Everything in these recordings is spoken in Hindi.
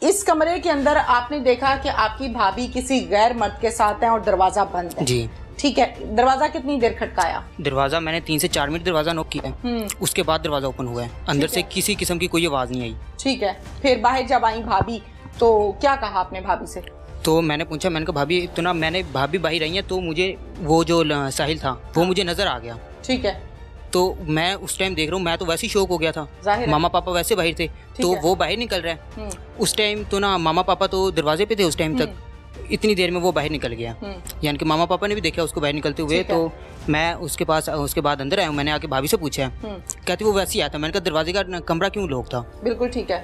इस कमरे के अंदर आपने देखा कि आपकी भाभी किसी गैर मर्द के साथ है और दरवाजा बंद है। जी ठीक है, दरवाजा कितनी देर खटकाया? दरवाजा मैंने 3 से 4 मिनट दरवाजा नॉक किया, उसके बाद दरवाजा ओपन हुआ है। अंदर से किसी किस्म की कोई आवाज़ नहीं आई। ठीक है, फिर बाहर जब आई भाभी तो क्या कहा आपने भाभी से? तो मैंने पूछा, मैंने कहा भाभी तो ना, मैंने भाभी बाहर रही है तो मुझे वो जो साहिल था वो मुझे नज़र आ गया। ठीक है, तो मैं उस टाइम देख रहा हूँ, मैं तो वैसे ही शौक हो गया था। मामा पापा वैसे बाहर थे तो वो बाहर निकल रहे हैं। उस टाइम तो ना मामा पापा तो दरवाजे पे थे उस टाइम तक, इतनी देर में वो बाहर निकल गया। यानी कि मामा पापा ने भी देखा उसको बाहर निकलते हुए। तो मैं उसके पास उसके बाद अंदर आया हूँ, मैंने आके भाभी से पूछा, कहती वो वैसे ही आया था। मैंने कहा दरवाजे का कमरा क्यों लॉक था? बिल्कुल ठीक है।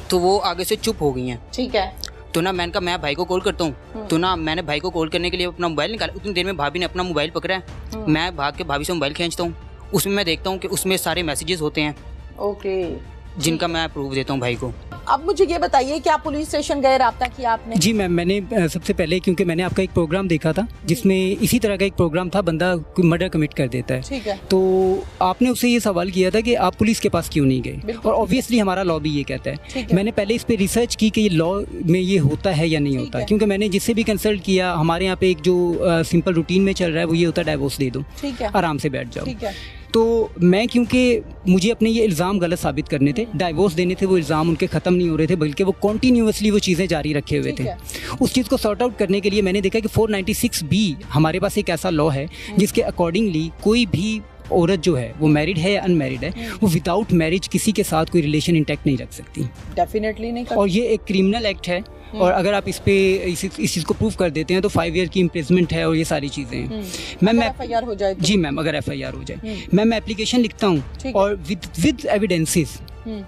तो वो आगे से चुप हो गई हैं। ठीक है, तो ना मैंने कहा मैं भाई को कॉल करता हूँ। तो ना मैंने भाई को कॉल करने के लिए अपना मोबाइल निकाला, उतनी देर में भाभी ने अपना मोबाइल पकड़ा है। मैं भाग के भाभी से मोबाइल खींचता हूँ, उसमें मैं देखता हूँ कि उसमें सारे मैसेजेस होते हैं। ओके, जिनका मैं प्रूफ देता हूँ भाई को। अब मुझे ये बताइए कि आप पुलिस स्टेशन गए, राब्ता किया आपने? जी मैम, मैंने सबसे पहले, क्योंकि मैंने आपका एक प्रोग्राम देखा था जिसमें इसी तरह का एक प्रोग्राम था, बंदा मर्डर कमिट कर देता है। ठीक है। तो आपने उससे ये सवाल किया था कि आप पुलिस के पास क्यों नहीं गए, और ऑब्वियसली हमारा लॉ भी ये कहता है। मैंने पहले इस पर रिसर्च की कि ये लॉ में ये होता है या नहीं होता, क्योंकि मैंने जिससे भी कंसल्ट किया, हमारे यहाँ पे एक जो सिंपल रूटीन में चल रहा है वो ये होता है डाइवोर्स दे दो, आराम से बैठ जाओ। तो मैं, क्योंकि मुझे अपने ये इल्ज़ाम गलत साबित करने थे, डाइवोर्स देने थे, वो इल्ज़ाम उनके ख़त्म नहीं हो रहे थे, बल्कि वो कॉन्टीन्यूसली वो चीज़ें जारी रखे हुए थे। उस चीज़ को सॉर्ट आउट करने के लिए मैंने देखा कि 496 बी हमारे पास एक ऐसा लॉ है जिसके अकॉर्डिंगली कोई भी औरत जो है वो मैरिड है या अनमैरिड है, वो विदाउट मैरिज किसी के साथ कोई रिलेशन इंटैक्ट नहीं रख सकती। डेफिनेटली नहीं। और ये एक क्रिमिनल एक्ट है, और अगर आप इस चीज़ को प्रूव कर देते हैं तो 5 ईयर की इम्प्रिजमेंट है, और ये सारी चीज़ें हैं। मैम FIR हो जाए तो? जी मैम, अगर FIR हो जाए, मैं एप्लीकेशन लिखता हूँ और विद एविडेंसेस,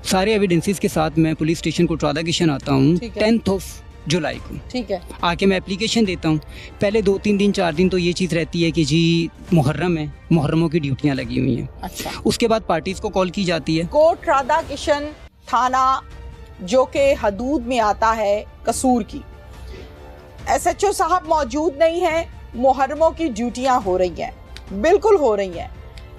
सारे एविडेंसेस के साथ मैं पुलिस स्टेशन कोटरादा किशन आता हूँ 10 जुलाई को। ठीक है। आके मैं एप्लीकेशन देता हूँ। पहले 2-3 दिन 4 दिन तो ये चीज़ रहती है कि जी मुहर्रम है, मुहर्रमों की ड्यूटियाँ लगी हुई हैं। अच्छा। उसके बाद पार्टीज़ को कॉल की जाती है। कोटरादा किशन थाना जो कि हदूद में आता है कसूर की, SHO साहब मौजूद नहीं है। मुहर्रमों की ड्यूटियां हो रही हैं, बिल्कुल हो रही हैं,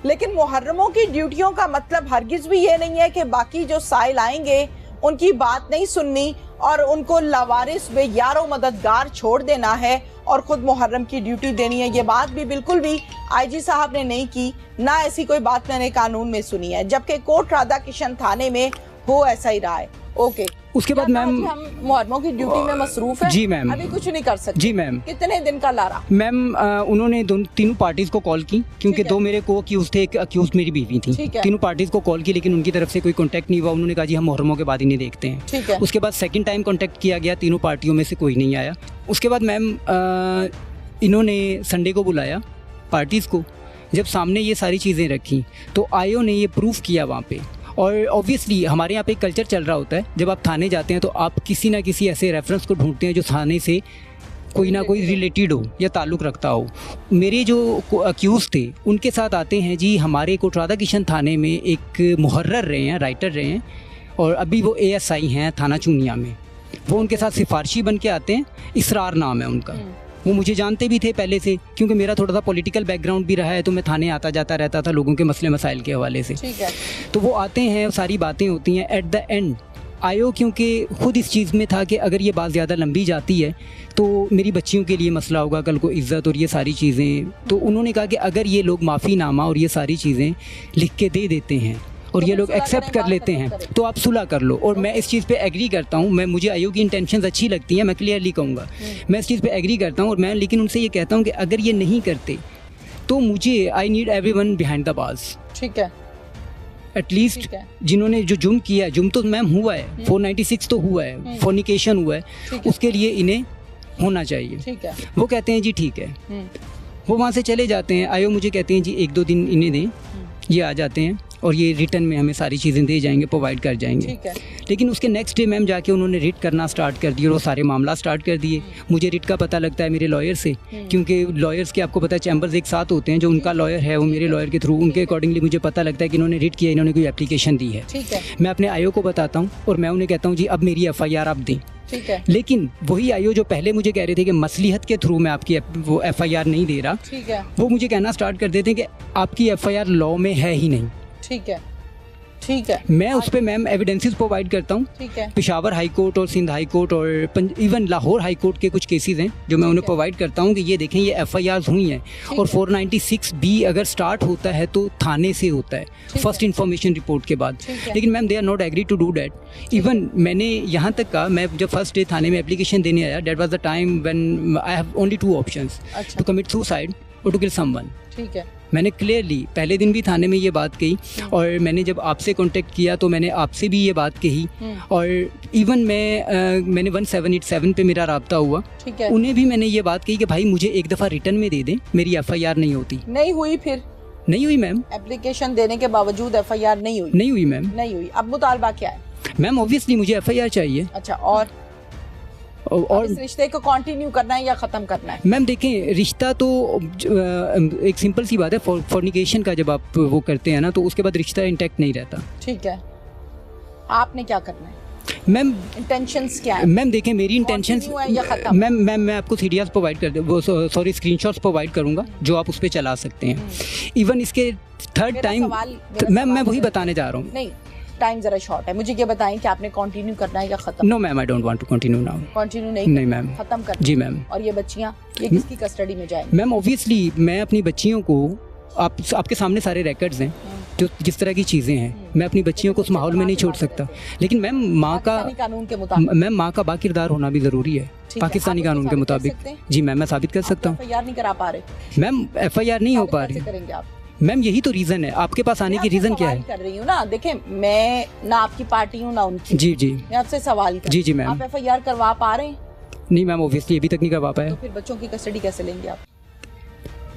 लेकिन मुहर्रमों की ड्यूटियों का मतलब हरगिज भी ये नहीं है कि बाकी जो साइल आएंगे उनकी बात नहीं सुननी और उनको लावारिस बेयारो मददगार छोड़ देना है और खुद मुहर्रम की ड्यूटी देनी है। ये बात भी बिल्कुल भी IG साहब ने नहीं की, ना ऐसी कोई बात मैंने कानून में सुनी है, जबकि कोटरादा किशन थाने में हो ऐसा ही रहा है। ओके। उसके बाद मैम, हम मुहर्रमों की ड्यूटी में मसरूफ है। जी मैम, अभी कुछ नहीं कर सकते। जी मैम। कितने दिन का लारा? मैम उन्होंने तीनों पार्टीज को कॉल की, क्योंकि 2 मेरे को अक्यूज थे, एक अक्यूज मेरी बीवी थी। तीनों पार्टीज को कॉल की, लेकिन उनकी तरफ से कोई कांटेक्ट नहीं हुआ। उन्होंने कहा जी हम मुहर्रमों के बाद ही नहीं देखते हैं। ठीक है। उसके बाद सेकंड टाइम कांटेक्ट किया गया, तीनों पार्टियों में से कोई नहीं आया। उसके बाद मैम इन्होंने संडे को बुलाया पार्टीज़ को, जब सामने ये सारी चीज़ें रखी तो IO ने ये प्रूफ किया वहाँ पे। और ऑब्वियसली हमारे यहाँ पे एक कल्चर चल रहा होता है, जब आप थाने जाते हैं तो आप किसी ना किसी ऐसे रेफरेंस को ढूंढते हैं जो थाने से कोई ना कोई रिलेटेड हो या ताल्लुक़ रखता हो। मेरे जो अक्यूज़ थे उनके साथ आते हैं जी हमारे कोटरादा किशन थाने में एक मुहर्रर रहे हैं, राइटर रहे हैं, और अभी वो ASI हैं थाना चूनिया में। वो उनके साथ सिफारशी बन के आते हैं, इसरार नाम है उनका। वो मुझे जानते भी थे पहले से, क्योंकि मेरा थोड़ा सा पॉलिटिकल बैकग्राउंड भी रहा है, तो मैं थाने आता जाता रहता था लोगों के मसले मसाइल के हवाले से। ठीक है। तो वो आते हैं, सारी बातें होती हैं। एट द एंड IO क्योंकि खुद इस चीज़ में था कि अगर ये बात ज़्यादा लंबी जाती है तो मेरी बच्चियों के लिए मसला होगा, कल को इज़्ज़त और ये सारी चीज़ें। तो उन्होंने कहा कि अगर ये लोग माफ़ीनामा और ये सारी चीज़ें लिख के दे देते हैं और ये लोग एक्सेप्ट कर लेते हैं तो आप सुलह कर लो। और मैं इस चीज़ पे एग्री करता हूँ। मैं, मुझे IO की इंटेंशंस अच्छी लगती हैं, मैं क्लियरली कहूँगा, मैं इस चीज़ पे एग्री करता हूँ। और मैं लेकिन उनसे ये कहता हूँ कि अगर ये नहीं करते तो मुझे I need everyone behind the bars. ठीक है। एटलीस्ट जिन्होंने जो जुर्म किया है, जुर्म तो मैम हुआ है, 496 तो हुआ है, फोर्निकेशन हुआ है, उसके लिए इन्हें होना चाहिए। ठीक है। वो कहते हैं जी ठीक है, वो वहाँ से चले जाते हैं। IO मुझे कहते हैं जी 1-2 दिन इन्हें दें, ये आ जाते हैं और ये रिटर्न में हमें सारी चीज़ें दे जाएंगे, प्रोवाइड कर जाएंगे। ठीक है। लेकिन उसके नेक्स्ट डे मैम जाके उन्होंने रिट करना स्टार्ट कर दिया और वो सारे मामला स्टार्ट कर दिए। मुझे रिट का पता लगता है मेरे लॉयर से, क्योंकि लॉयर्स के आपको पता है चैम्बर्स एक साथ होते हैं, जो उनका लॉयर है वो मेरे लॉयर के थ्रू, उनके अकॉर्डिंगली मुझे पता लगता है कि इन्होंने रिट किया, इन्होंने कोई एप्लीकेशन दी है। ठीक है। मैं अपने IO को बताता हूँ और मैं उन्हें कहता हूँ जी अब मेरी FIR आप दें। ठीक है। लेकिन वही IO जो पहले मुझे कह रहे थे कि मसलिहत के थ्रू मैं आपकी वो FIR नहीं दे रहा, ठीक है, वो मुझे कहना स्टार्ट कर देते हैं कि आपकी FIR लॉ में है ही नहीं। ठीक है। ठीक है, मैं उस पर मैम एविडेंसेस प्रोवाइड करता हूँ। ठीक है, पेशावर हाई कोर्ट और सिंध हाई कोर्ट और इवन लाहौर हाई कोर्ट के कुछ केसेस हैं जो मैं उन्हें प्रोवाइड करता हूँ कि ये देखें ये FIRs हुई हैं। और 496B अगर स्टार्ट होता है तो थाने से होता है, फर्स्ट इन्फॉर्मेशन रिपोर्ट के बाद। लेकिन ma'am they are not agree to do that. Even मैंने यहाँ तक का, मैं जब फर्स्ट डे थाने में एप्लीकेशन देने आया, that was the time when I have only 2 options, to commit suicide और टू किल समवन। ठीक है, मैंने क्लियरली पहले दिन भी थाने में ये बात कही, और मैंने जब आपसे कांटेक्ट किया तो मैंने आपसे भी ये बात कही, और इवन मैंने 1787 पे मेरा राब्ता हुआ, ठीक है, उन्हें भी मैंने ये बात कही कि भाई मुझे एक दफ़ा रिटर्न में दे दें, मेरी FIR नहीं होती। नहीं हुई, फिर नहीं हुई मैम, एप्लीकेशन देने के बावजूद FIR नहीं हुई। नहीं हुई मैम, नहीं हुई। अब मुतालबा क्या है? मैम ऑब्वियसली मुझे FIR चाहिए। अच्छा, और इस रिश्ते को कंटिन्यू करना है या खत्म करना है? मैम देखें, रिश्ता तो एक सिंपल सी बात है, फॉर्निकेशन का जब आप वो करते हैं ना तो उसके बाद रिश्ता इंटैक्ट नहीं रहता। ठीक है, आपने क्या करना है? मैम इंटेंशंस क्या है? मैम देखें, मेरी इंटेंशंस, मैम मैं आपको सीडीआर प्रोवाइड कर वो सॉरी स्क्रीनशॉट्स प्रोवाइड करूंगा जो आप उस पर चला सकते हैं। इवन इसके थर्ड टाइम मैम मैं वही बताने जा रहा हूँ। नहीं, टाइम जरा शॉर्ट है, मुझे ये बताएं कि आपने कंटिन्यू करना है या खत्म? No ma'am, I don't want to continue now. Continue नहीं मैम, खत्म करना। जी मैम। और ये बच्चियां, ये किसकी कस्टडी में जाएंगी? मैम ऑब्वियसली मैं अपनी बच्चियों को, आपके सामने सारे रिकॉर्ड्स हैं जो जिस तरह की चीज़ें हैं, मैं अपनी बच्चियों को उस माहौल में नहीं छोड़ सकता। लेकिन मैम माँ का, कानून के मुताबिक, मैम माँ का बाकिरदार होना भी ज़रूरी है पाकिस्तानी कानून के मुताबिक। जी मैम, मैं साबित कर सकता हूँ। FIR नहीं करा पा रहे मैम, FIR नहीं हो पा रही। करेंगे आप? मैम यही तो रीज़न है, आपके पास आने की रीज़न क्या है? कर रही हूँ ना, देखें मैं ना आपकी पार्टी हूँ ना उनकी। जी जी, मैं आपसे सवाल कर, जी जी मैम। आप FIR करवा पा रहे हैं? नहीं मैम, ऑब्वियसली अभी तक नहीं करवा पाया। तो फिर बच्चों की कस्टडी कैसे लेंगे आप?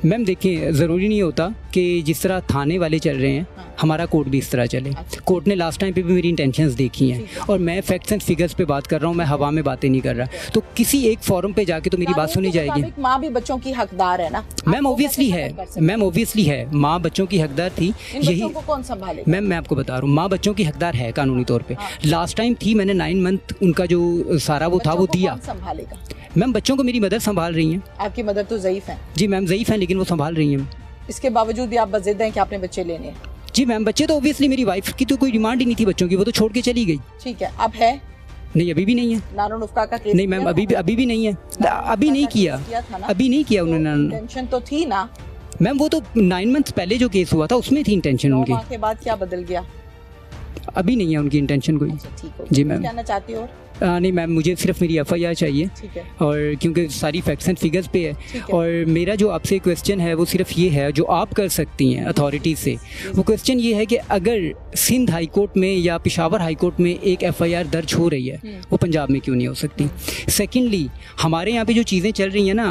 मैम देखिए, ज़रूरी नहीं होता कि जिस तरह थाने वाले चल रहे हैं हमारा कोर्ट भी इस तरह चले। कोर्ट ने लास्ट टाइम पे भी मेरी इंटेंशंस देखी हैं, और मैं फैक्ट्स एंड फिगर्स पे बात कर रहा हूँ, मैं हवा में बातें नहीं कर रहा। तो किसी एक फोरम पे जाके तो मेरी बात सुनी जाएगी। माँ भी बच्चों की हकदार है ना? मैम ऑब्वियसली है, मैम ऑब्वियसली है, माँ बच्चों की हकदार थी। यही कौन संभालेगा? मैम मैं आपको बता रहा हूँ, माँ बच्चों की हकदार है कानूनी तौर पे। लास्ट टाइम थी, मैंने 9 मंथ उनका जो सारा वो था वो दिया। संभालेगा? मैम बच्चों को मेरी मदर संभाल रही हैं। आपकी मदर तो ज़ईफ है। जी मैम ज़ईफ है, लेकिन वो संभाल रही हैं। इसके बावजूद भी आप बज़िद हैं कि आपने बच्चे लेने हैं? जी मैम, बच्चे तो ऑब्वियसली मेरी वाइफ की तो कोई डिमांड ही नहीं थी बच्चों की, वो तो छोड़ के चली गई। ठीक है, अब है? नहीं, अभी भी नहीं है। नारुन उफ्का का केस? नहीं मैम, अभी भी नहीं है, अभी नहीं किया, अभी नहीं किया उन्होंने। टेंशन तो थी ना मैम, वो तो 9 मंथ्स पहले जो केस हुआ था उसमें थी इंटेंशन उनकी। 9 माह के बाद क्या बदल गया? अभी नहीं है उनकी इंटेंशन कोई। ठीक है, जी मैम। कहना चाहती हो? नहीं मैम, मुझे सिर्फ मेरी FIR चाहिए। ठीक है। और क्योंकि सारी फैक्ट्स एंड फिगर्स पे है, और मेरा जो आपसे क्वेश्चन है वो सिर्फ ये है जो आप कर सकती हैं अथॉरिटी से। वो क्वेश्चन ये है कि अगर सिंध हाई कोर्ट में या पेशावर हाई कोर्ट में एक FIR दर्ज हो रही है, वो पंजाब में क्यों नहीं हो सकती? सेकेंडली, हमारे यहाँ पे जो चीज़ें चल रही हैं ना,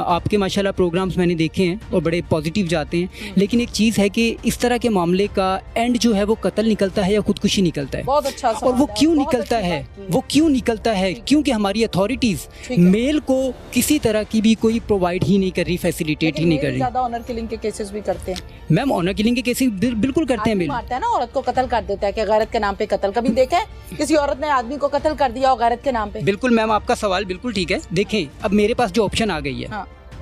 आपके माशाल्लाह प्रोग्राम्स मैंने देखे हैं और बड़े पॉजिटिव जाते हैं, लेकिन एक चीज़ है कि इस तरह के मामले का एंड जो है वो कत्ल निकलता है या खुदकुशी निकलता है। बहुत अच्छा। और वो क्यों निकलता है? वो क्यों निकलता है? क्योंकि हमारी अथॉरिटीज मेल को किसी तरह की भी कोई प्रोवाइड ही नहीं कर रही, फैसिलिटेट ही नहीं कर रही। ज्यादा ऑनर किलिंग के केसेस भी करते हैं मैम, ऑनर किलिंग के केसेस बिल्कुल करते हैं। मारता है ना, औरत को कत्ल कर देता है कि गैरत के नाम पे कत्ल। कभी देखा है किसी औरत ने आदमी को कत्ल कर दिया और गैरत के नाम पे? बिल्कुल मैम, आपका सवाल बिल्कुल ठीक है। देखें, अब मेरे पास जो ऑप्शन आ गई है,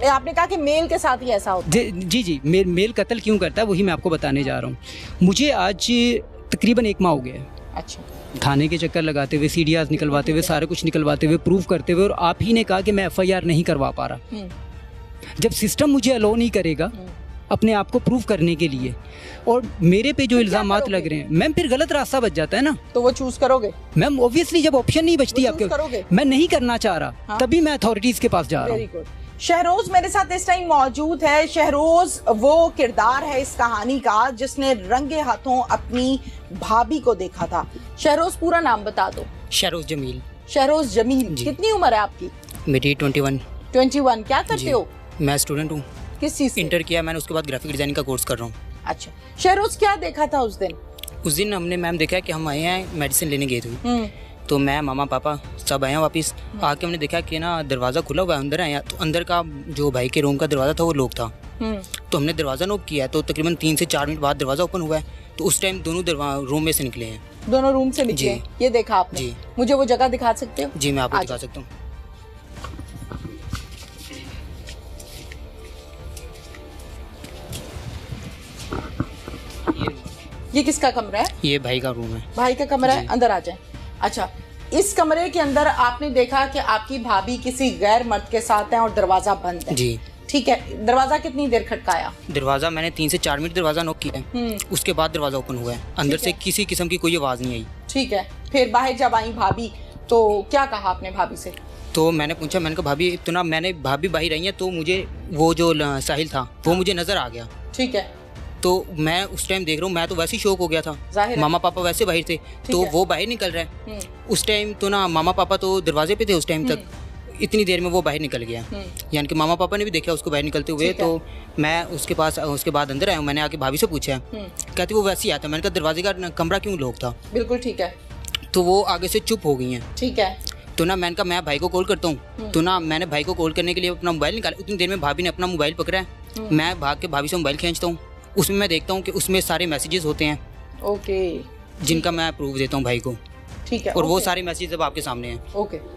आपने कहा कि मेल के साथ ही ऐसा होता है। जी, मेल कत्ल क्यों करता है वही मैं आपको बताने जा रहा हूँ। मुझे आज तकरीबन 1 माह हो गया है। अच्छा। थाने के चक्कर लगाते हुए, CDRs निकलवाते हुए, सारा कुछ निकलवाते हुए, प्रूफ करते हुए, और आप ही ने कहा कि मैं FIR नहीं करवा पा रहा। जब सिस्टम मुझे अलाउ नहीं करेगा अपने आप को प्रूफ करने के लिए, और मेरे पे जो इल्जामात लग रहे हैं, मैम फिर गलत रास्ता बच जाता है ना। तो वो चूज करोगे? मैम ऑब्वियसली जब ऑप्शन नहीं बचती आपके, मैं नहीं करना चाह रहा, तभी मैं अथॉरिटीज के पास जा रहा हूँ। शहरोज मेरे साथ इस टाइम मौजूद है। शहरोज वो किरदार है इस कहानी का जिसने रंगे हाथों अपनी भाभी को देखा था। शहरोज, पूरा नाम बता दो। शहरोज जमील। शहरोज जमील। कितनी उम्र है आपकी? मेरी 21। 21। क्या करते हो? मैं स्टूडेंट हूँ। किस चीज से? इंटर किया मैंने, उसके बाद ग्राफिक डिजाइनिंग का कोर्स कर रहा हूँ। अच्छा। शहरोज, क्या देखा था उस दिन? उस दिन हमने मैम देखा कि हम आए हैं मेडिसिन लेने गए थे, तो मैं, मामा, पापा सब आए हैं वापस। आके हमने देखा कि ना दरवाज़ा खुला हुआ है, अंदर आए। तो अंदर का जो भाई के रूम का दरवाज़ा था वो लॉक था। तो हमने दरवाज़ा नॉक किया, तो तकरीबन 3 से 4 मिनट बाद दरवाज़ा ओपन हुआ है। तो उस टाइम दोनों रूम में से निकले हैं। दोनों रूम से निकले? ये देखा आपने? जी। मुझे वो जगह दिखा सकते हो? जी, मैं आपको दिखा सकता हूँ। ये किसका कमरा है? ये भाई का रूम है। भाई का कमरा है, अंदर आ जाए। अच्छा, इस कमरे के अंदर आपने देखा कि आपकी भाभी किसी गैर मर्द के साथ है और दरवाजा बंद है। जी ठीक है, दरवाजा कितनी देर खटकाया? दरवाजा मैंने 3 से 4 मिनट दरवाजा नॉक किया है, उसके बाद दरवाजा ओपन हुआ है। अंदर से किसी किस्म की कोई आवाज़ नहीं आई। ठीक है, फिर बाहर जब आई भाभी तो क्या कहा आपने भाभी से? तो मैंने पूछा, मैंने कहा भाभी तो ना, मैंने भाभी बाहर आई है तो मुझे वो जो साहिल था वो मुझे नज़र आ गया। ठीक है, तो मैं उस टाइम देख रहा हूँ, मैं तो वैसे ही शौक हो गया था। मामा पापा वैसे बाहर थे तो वो बाहर निकल रहा है। उस टाइम तो ना मामा पापा तो दरवाजे पे थे उस टाइम तक, इतनी देर में वो बाहर निकल गया। यानी कि मामा पापा ने भी देखा उसको बाहर निकलते हुए। तो मैं उसके बाद अंदर आया, मैंने आके भाभी से पूछा, कहती वो वैसे ही आता। मैंने कहा दरवाजे का कमरा क्यों लॉक था? बिल्कुल ठीक है। तो वो आगे से चुप हो गई हैं। ठीक है, तो ना मैंने कहा मैं भाई को कॉल करता हूँ। तो ना मैंने भाई को कॉल करने के लिए अपना मोबाइल निकाला, उतनी देर में भाभी ने अपना मोबाइल पकड़ा है। मैं भाग के भाभी से मोबाइल खींचता हूँ, उसमें मैं देखता हूँ कि उसमें सारे मैसेजेस होते हैं। ओके, जिनका मैं प्रूफ देता हूँ भाई को। ठीक है, और वो सारे मैसेजेस अब आपके सामने हैं। ओके।